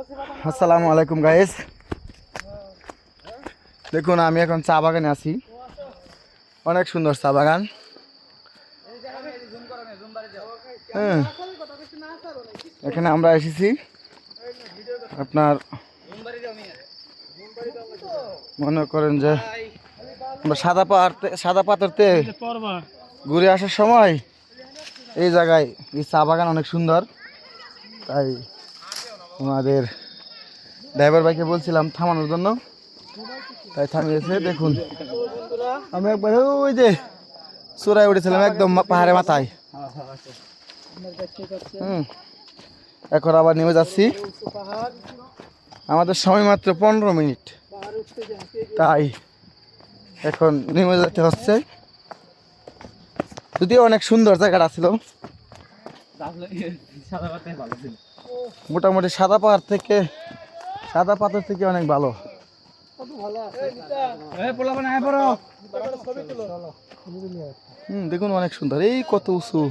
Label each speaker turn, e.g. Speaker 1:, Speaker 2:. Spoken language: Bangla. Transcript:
Speaker 1: আসসালামু আলাইকুম গাইস, দেখুন আমি এখন চা বাগানে আছি। অনেক সুন্দর চা বাগান। হ্যাঁ, এখানে আমরা এসেছি আপনার মনে করেন যে আমরা সাদা পাথরতে ঘুরে আসার সময় এই জায়গায় এই চা বাগান অনেক সুন্দর, তাই আমাদের ড্রাইভার ভাইকে বলছিলাম থামানোর জন্য, তাই থামিয়েছে। দেখুন আমি একবার ওই যে চূড়ায় উঠেছিলাম একদম পাহাড়ের মাথায়। এখন আবার নেমে যাচ্ছি। আমাদের সময় মাত্র 15 মিনিট, তাই এখন নেমে যেতে হচ্ছে। যদিও অনেক সুন্দর জায়গাটা ছিল, মোটামুটি সাদা পাথর থেকে অনেক ভালো। দেখুন অনেক সুন্দর, এই কত উঁচু।